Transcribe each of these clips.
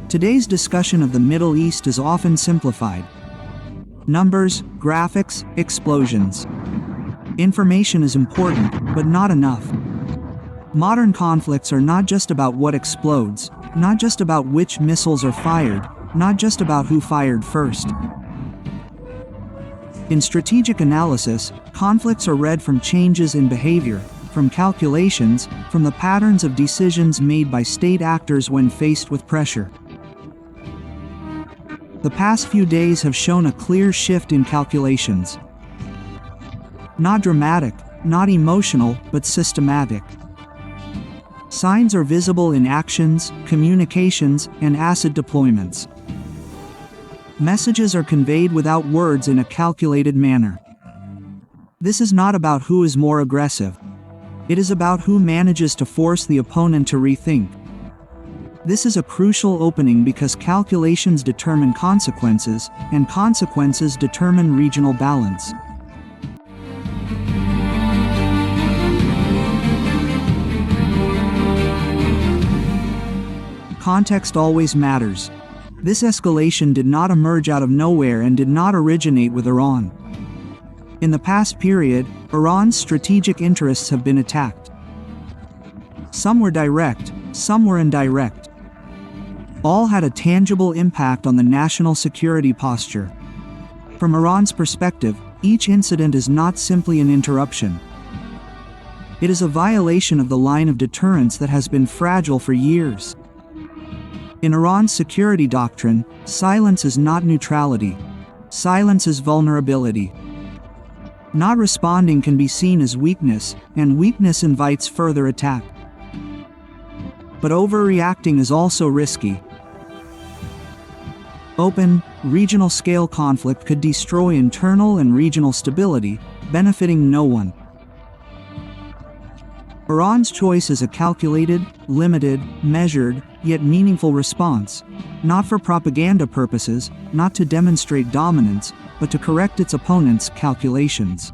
Today's discussion of the Middle East is often simplified. Numbers, graphics, explosions. Information is important, but not enough. Modern conflicts are not just about what explodes, not just about which missiles are fired, not just about who fired first. In strategic analysis, conflicts are read from changes in behavior, from calculations, from the patterns of decisions made by state actors when faced with pressure. The past few days have shown a clear shift in calculations. Not dramatic, not emotional, but systematic. Signs are visible in actions, communications, and asset deployments. Messages are conveyed without words in a calculated manner. This is not about who is more aggressive. It is about who manages to force the opponent to rethink. This is a crucial opening because calculations determine consequences, and consequences determine regional balance. Context always matters. This escalation did not emerge out of nowhere and did not originate with Iran. In the past period, Iran's strategic interests have been attacked. Some were direct, some were indirect. All had a tangible impact on the national security posture. From Iran's perspective, each incident is not simply an interruption. It is a violation of the line of deterrence that has been fragile for years. In Iran's security doctrine, silence is not neutrality. Silence is vulnerability. Not responding can be seen as weakness, and weakness invites further attack. But overreacting is also risky. Open, regional-scale conflict could destroy internal and regional stability, benefiting no one. Iran's choice is a calculated, limited, measured, yet meaningful response, not for propaganda purposes, not to demonstrate dominance, but to correct its opponent's calculations.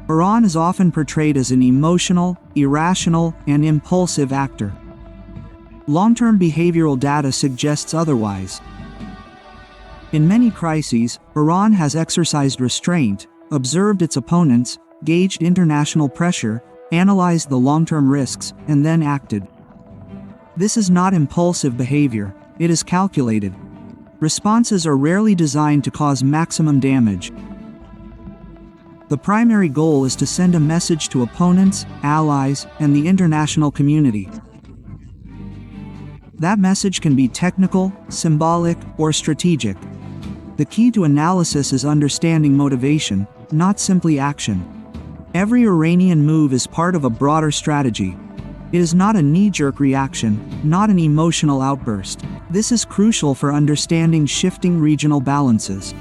Iran is often portrayed as an emotional, irrational, and impulsive actor. Long-term behavioral data suggests otherwise. In many crises, Iran has exercised restraint, observed its opponents, gauged international pressure, analyzed the long-term risks, and then acted. This is not impulsive behavior, it is calculated. Responses are rarely designed to cause maximum damage. The primary goal is to send a message to opponents, allies, and the international community. That message can be technical, symbolic, or strategic. The key to analysis is understanding motivation, not simply action. Every Iranian move is part of a broader strategy. It is not a knee-jerk reaction, not an emotional outburst. This is crucial for understanding shifting regional balances.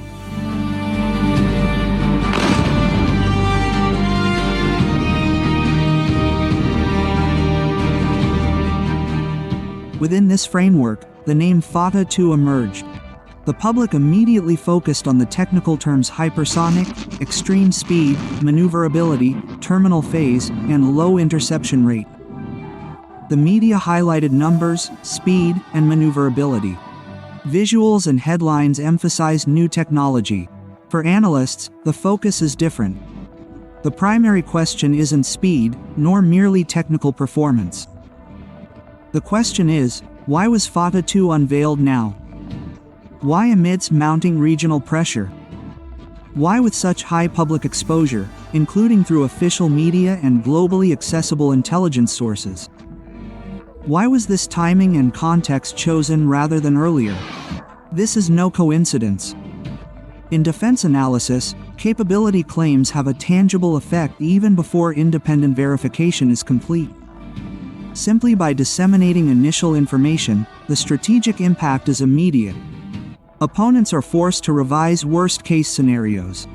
Within this framework, the name Fateh II emerged. The public immediately focused on the technical terms hypersonic, extreme speed, maneuverability, terminal phase, and low interception rate. The media highlighted numbers, speed, and maneuverability. Visuals and headlines emphasized new technology. For analysts, the focus is different. The primary question isn't speed, nor merely technical performance. The question is, why was Fateh II unveiled now? Why amidst mounting regional pressure? Why with such high public exposure, including through official media and globally accessible intelligence sources? Why was this timing and context chosen rather than earlier? This is no coincidence. In defense analysis, capability claims have a tangible effect even before independent verification is complete. Simply by disseminating initial information, the strategic impact is immediate. Opponents are forced to revise worst-case scenarios.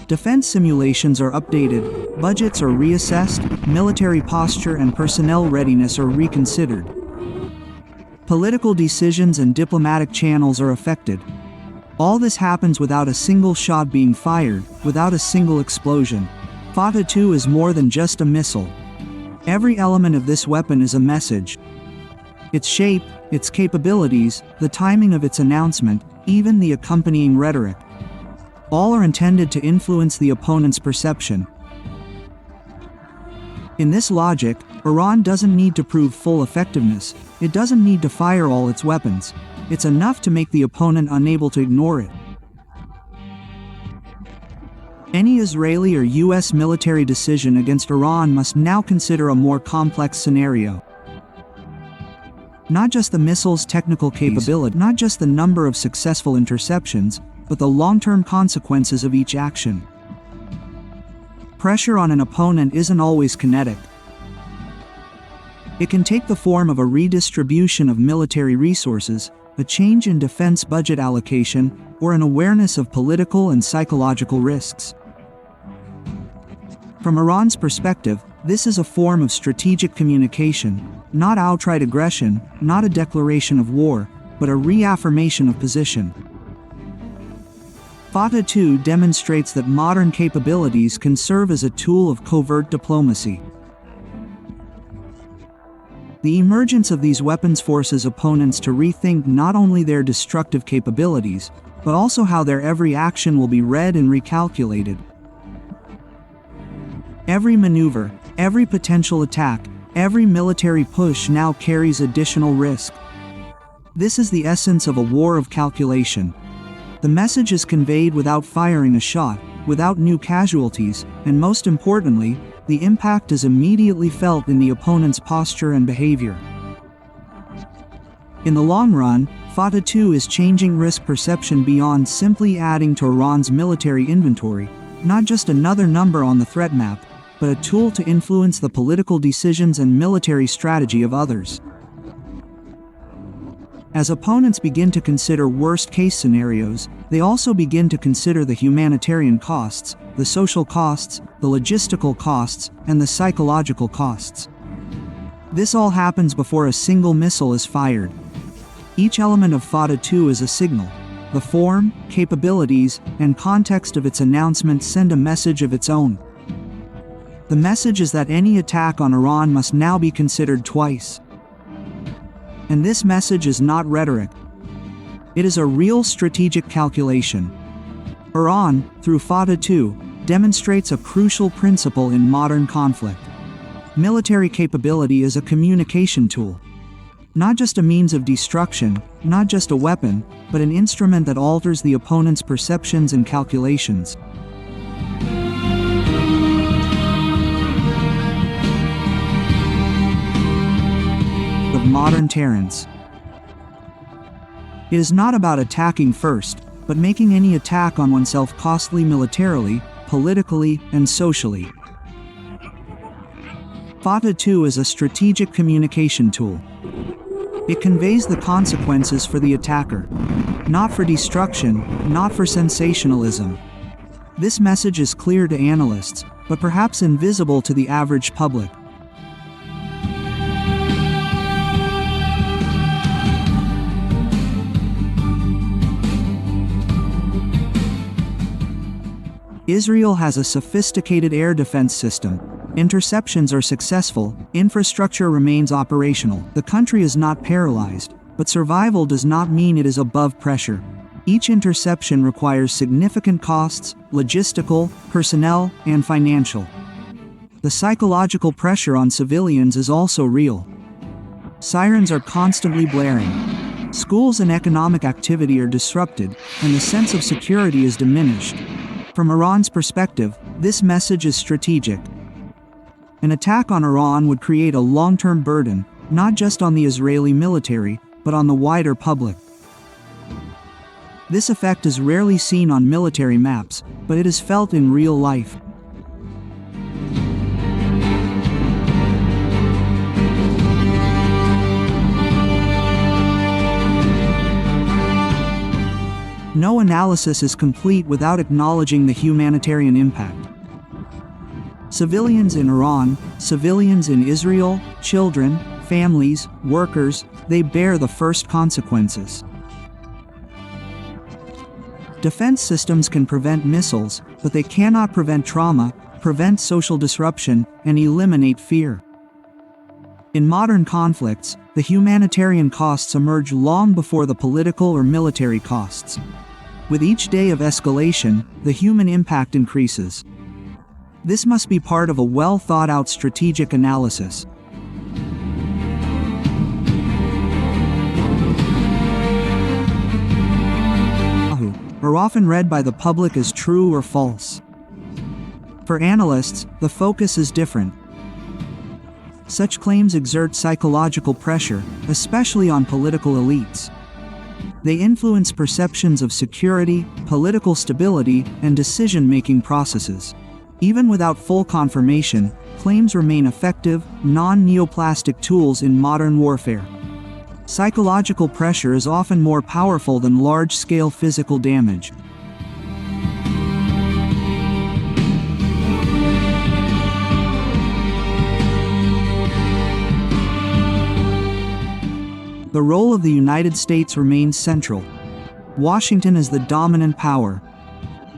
Defense simulations are updated, budgets are reassessed, military posture and personnel readiness are reconsidered. Political decisions and diplomatic channels are affected. All this happens without a single shot being fired, without a single explosion. Fateh 2 is more than just a missile. Every element of this weapon is a message. Its shape, its capabilities, the timing of its announcement, even the accompanying rhetoric. All are intended to influence the opponent's perception. In this logic, Iran doesn't need to prove full effectiveness. It doesn't need to fire all its weapons. It's enough to make the opponent unable to ignore it. Any Israeli or US military decision against Iran must now consider a more complex scenario. Not just the missile's technical capability, not just the number of successful interceptions, but the long-term consequences of each action. Pressure on an opponent isn't always kinetic. It can take the form of a redistribution of military resources, a change in defense budget allocation, or an awareness of political and psychological risks. From Iran's perspective, this is a form of strategic communication, not outright aggression, not a declaration of war, but a reaffirmation of position. Fateh 2 demonstrates that modern capabilities can serve as a tool of covert diplomacy. The emergence of these weapons forces opponents to rethink not only their destructive capabilities, but also how their every action will be read and recalculated. Every maneuver, every potential attack, every military push now carries additional risk. This is the essence of a war of calculation. The message is conveyed without firing a shot, without new casualties, and most importantly, the impact is immediately felt in the opponent's posture and behavior. In the long run, Fateh 2 is changing risk perception beyond simply adding to Iran's military inventory, not just another number on the threat map, but a tool to influence the political decisions and military strategy of others. As opponents begin to consider worst-case scenarios, they also begin to consider the humanitarian costs, the social costs, the logistical costs, and the psychological costs. This all happens before a single missile is fired. Each element of Fateh 2 is a signal. The form, capabilities, and context of its announcement send a message of its own. The message is that any attack on Iran must now be considered twice. And this message is not rhetoric. It is a real strategic calculation. Iran, through Fateh 2, demonstrates a crucial principle in modern conflict. Military capability is a communication tool. Not just a means of destruction, not just a weapon, but an instrument that alters the opponent's perceptions and calculations. Of modern terrence. It is not about attacking first, but making any attack on oneself costly militarily, politically, and socially. Fateh 2 is a strategic communication tool. It conveys the consequences for the attacker, not for destruction, not for sensationalism. This message is clear to analysts, but perhaps invisible to the average public. Israel has a sophisticated air defense system. Interceptions are successful, infrastructure remains operational. The country is not paralyzed, but survival does not mean it is above pressure. Each interception requires significant costs, logistical, personnel, and financial. The psychological pressure on civilians is also real. Sirens are constantly blaring. Schools and economic activity are disrupted, and the sense of security is diminished. From Iran's perspective, this message is strategic. An attack on Iran would create a long-term burden, not just on the Israeli military, but on the wider public. This effect is rarely seen on military maps, but it is felt in real life. No analysis is complete without acknowledging the humanitarian impact. Civilians in Iran, civilians in Israel, children, families, workers, they bear the first consequences. Defense systems can prevent missiles, but they cannot prevent trauma, prevent social disruption, and eliminate fear. In modern conflicts, the humanitarian costs emerge long before the political or military costs. With each day of escalation, the human impact increases. This must be part of a well-thought-out strategic analysis. Are often read by the public as true or false. For analysts, the focus is different. Such claims exert psychological pressure, especially on political elites. They influence perceptions of security, political stability, and decision-making processes. Even without full confirmation, claims remain effective, non-neoplastic tools in modern warfare. Psychological pressure is often more powerful than large-scale physical damage. The role of the United States remains central. Washington is the dominant power.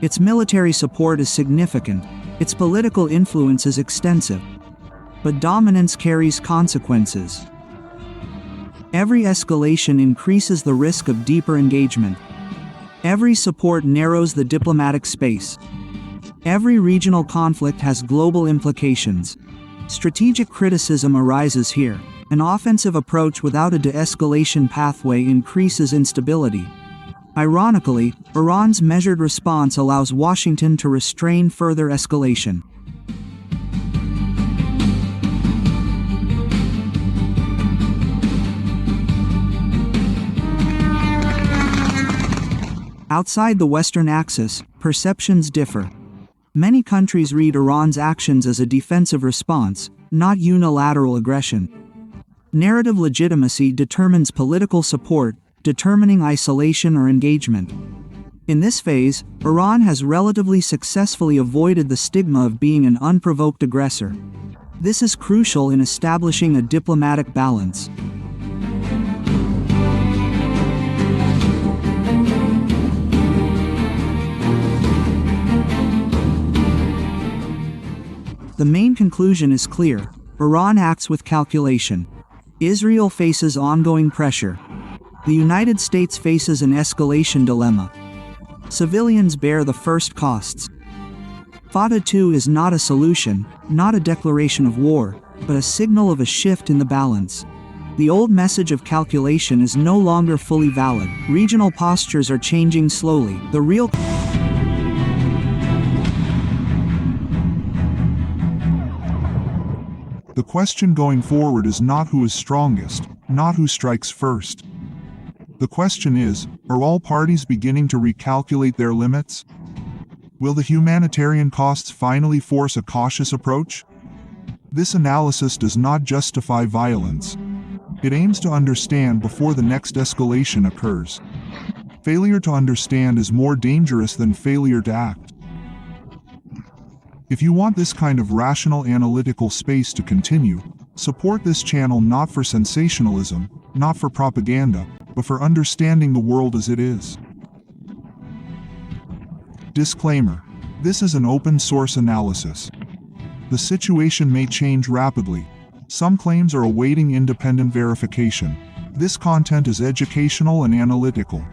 Its military support is significant. Its political influence is extensive. But dominance carries consequences. Every escalation increases the risk of deeper engagement. Every support narrows the diplomatic space. Every regional conflict has global implications. Strategic criticism arises here. An offensive approach without a de-escalation pathway increases instability. Ironically, Iran's measured response allows Washington to restrain further escalation. Outside the Western axis, perceptions differ. Many countries read Iran's actions as a defensive response, not unilateral aggression. Narrative legitimacy determines political support, determining isolation or engagement. In this phase, Iran has relatively successfully avoided the stigma of being an unprovoked aggressor. This is crucial in establishing a diplomatic balance. The main conclusion is clear. Iran acts with calculation. Israel faces ongoing pressure. The United States faces an escalation dilemma. Civilians bear the first costs. Fatah II is not a solution, not a declaration of war, but a signal of a shift in the balance. The old message of calculation is no longer fully valid. Regional postures are changing slowly. The question going forward is not who is strongest, not who strikes first. The question is, are all parties beginning to recalculate their limits? Will the humanitarian costs finally force a cautious approach? This analysis does not justify violence. It aims to understand before the next escalation occurs. Failure to understand is more dangerous than failure to act. If you want this kind of rational analytical space to continue, support this channel not for sensationalism, not for propaganda, but for understanding the world as it is. Disclaimer: this is an open source analysis. The situation may change rapidly. Some claims are awaiting independent verification. This content is educational and analytical.